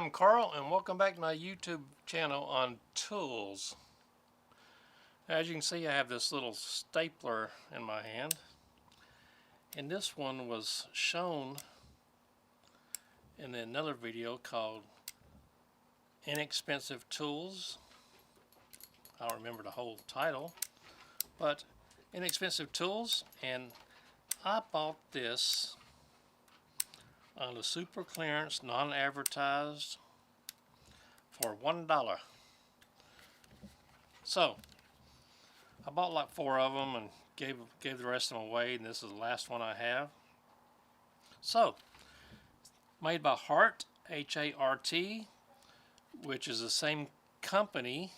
I'm Carl, and welcome back to my YouTube channel on tools. As you can see, I have this little stapler in my hand, and this one was shown in another video called Inexpensive Tools. I don't remember the whole title, but Inexpensive Tools, and I bought this on the super clearance, non-advertised, for $1. So I bought like 4 of them and gave the rest of them away, and this is the last one I have. So, made by Hart, H-A-R-T, which is the same company.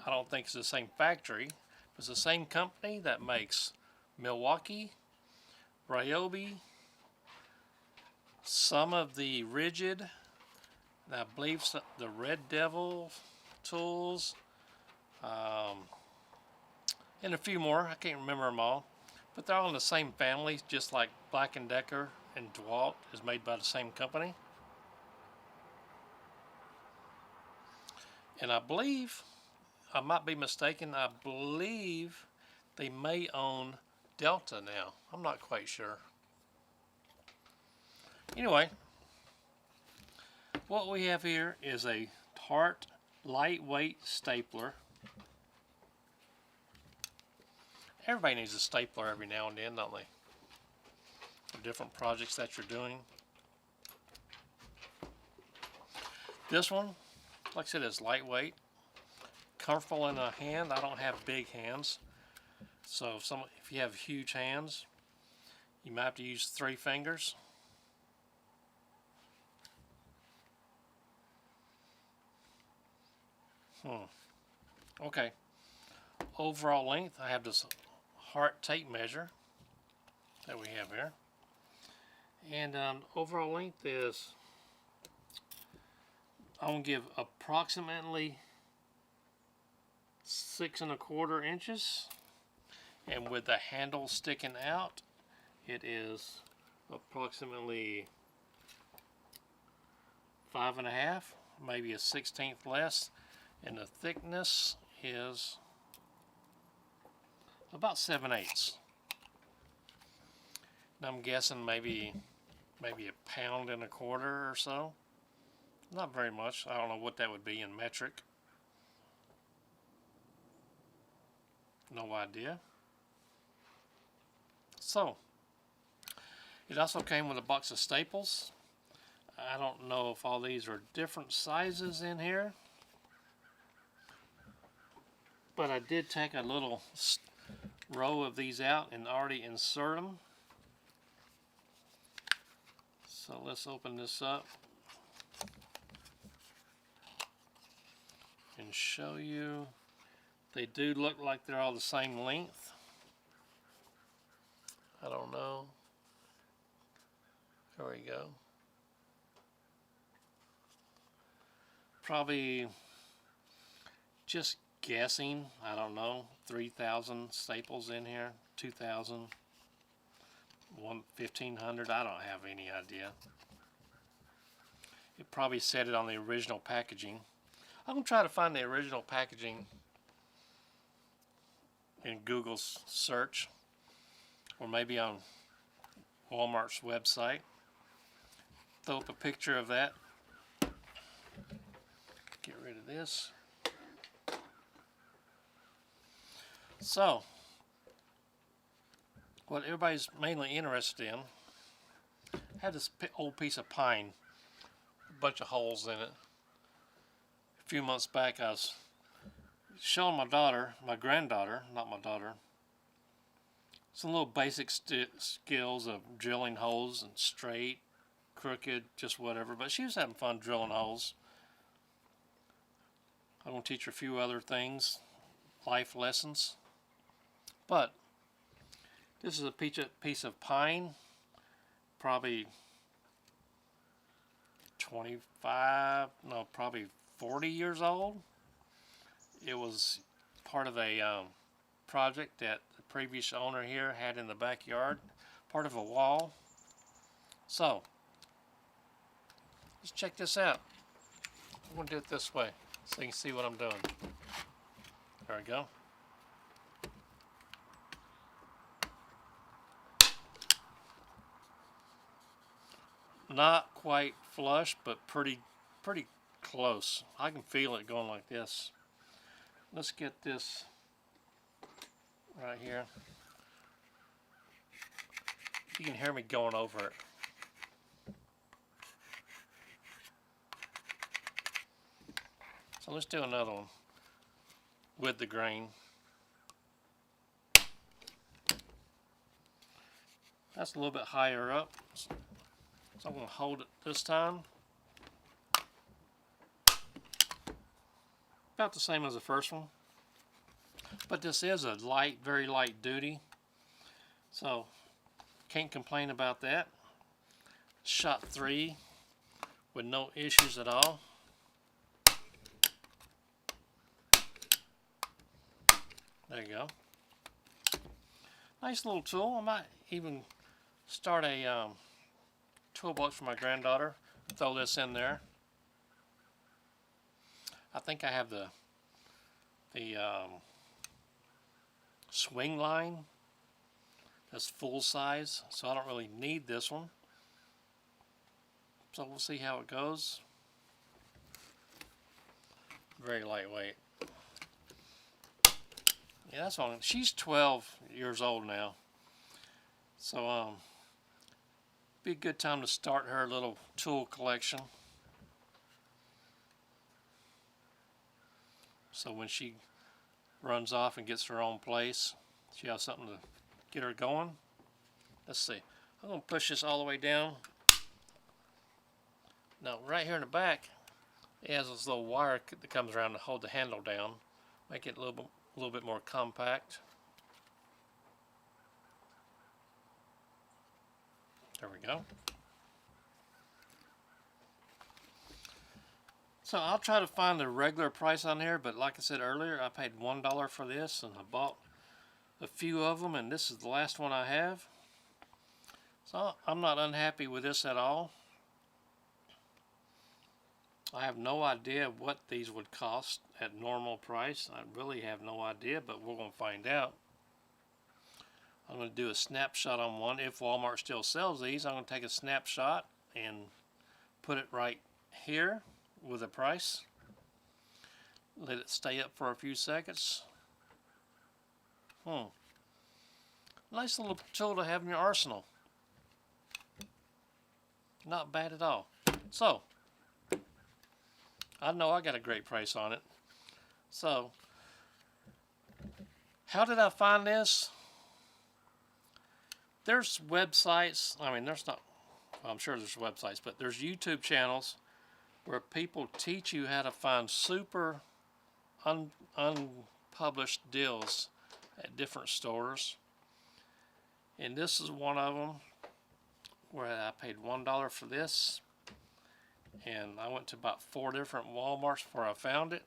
I don't think it's the same factory. It's the same company that makes Milwaukee, Ryobi, some of the rigid, I believe the Red Devil tools, and a few more. I can't remember them all, but they're all in the same family, just like Black & Decker and DeWalt is made by the same company. And I believe, I might be mistaken, I believe they may own Delta now. I'm not quite sure. Anyway, what we have here is a Hart lightweight stapler. Everybody needs a stapler every now and then, don't they? For different projects that you're doing. This one, like I said, is lightweight, comfortable in a hand. I don't have big hands, so if you have huge hands, you might have to use 3 fingers. Okay. Overall length, I have this Hart tape measure that we have here, and overall length is, I'm gonna give approximately 6 1/4 inches, and with the handle sticking out, it is approximately 5 1/2, maybe a 1/16 less. And the thickness is about 7/8. And I'm guessing maybe 1.25 pounds or so. Not very much. I don't know what that would be in metric. No idea. So, it also came with a box of staples. I don't know if all these are different sizes in here, but I did take a little row of these out and already insert them. So let's open this up and show you. They do look like they're all the same length. I don't know. There we go. Probably, just guessing, I don't know, 3,000 staples in here, 2,000, 1,500, I don't have any idea. It probably said it on the original packaging. I'm going to try to find the original packaging in Google's search, or maybe on Walmart's website. Throw up a picture of that. Get rid of this. So, what everybody's mainly interested in, I had this old piece of pine, a bunch of holes in it. A few months back I was showing my daughter, my granddaughter, not my daughter, some little basic skills of drilling holes, and straight, crooked, just whatever, but she was having fun drilling holes. I'm going to teach her a few other things, life lessons. But this is a piece of pine, probably 25, no, probably 40 years old. It was part of a project that the previous owner here had in the backyard, part of a wall. So, Let's check this out. I'm going to do it this way so you can see what I'm doing. There we go. Not quite flush, but pretty close. I can feel it going like this. Let's get this right here. You can hear me going over it. So let's do another one with the grain. That's a little bit higher up. So I'm going to hold it this time. About the same as the first one. But this is a light, very light duty. So can't complain about that. Shot 3 with no issues at all. There you go. Nice little tool. I might even start a toolbox for my granddaughter. Throw this in there. I think I have the swing line. That's full size, so I don't really need this one. So we'll see how it goes. Very lightweight. Yeah, that's on. She's 12 years old now, so be a good time to start her little tool collection. So when she runs off and gets her own place, she has something to get her going. Let's see. I'm going to push this all the way down. Now, right here in the back, it has this little wire that comes around to hold the handle down, make it a little bit more compact. There we go. So I'll try to find the regular price on here, but like I said earlier, I paid $1 for this, and I bought a few of them, and this is the last one I have. So I'm not unhappy with this at all. I have no idea what these would cost at normal price. I really have no idea, but we're going to find out. I'm going to do a snapshot on one. If Walmart still sells these, I'm going to take a snapshot and put it right here with a price. Let it stay up for a few seconds. Nice little tool to have in your arsenal. Not bad at all. So, I know I got a great price on it. So, how did I find this? There's websites. I mean, there's not, well, I'm sure there's websites, but there's YouTube channels where people teach you how to find super unpublished deals at different stores. And this is one of them where I paid $1 for this. And I went to about 4 different Walmarts before I found it.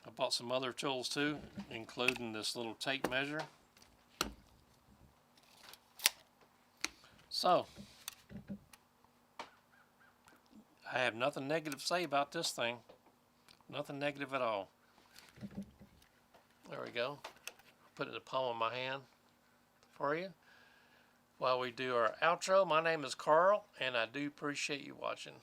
I bought some other tools too, including this little tape measure. So, I have nothing negative to say about this thing. Nothing negative at all. There we go. Put it in the palm of my hand for you. While we do our outro, my name is Carl, and I do appreciate you watching.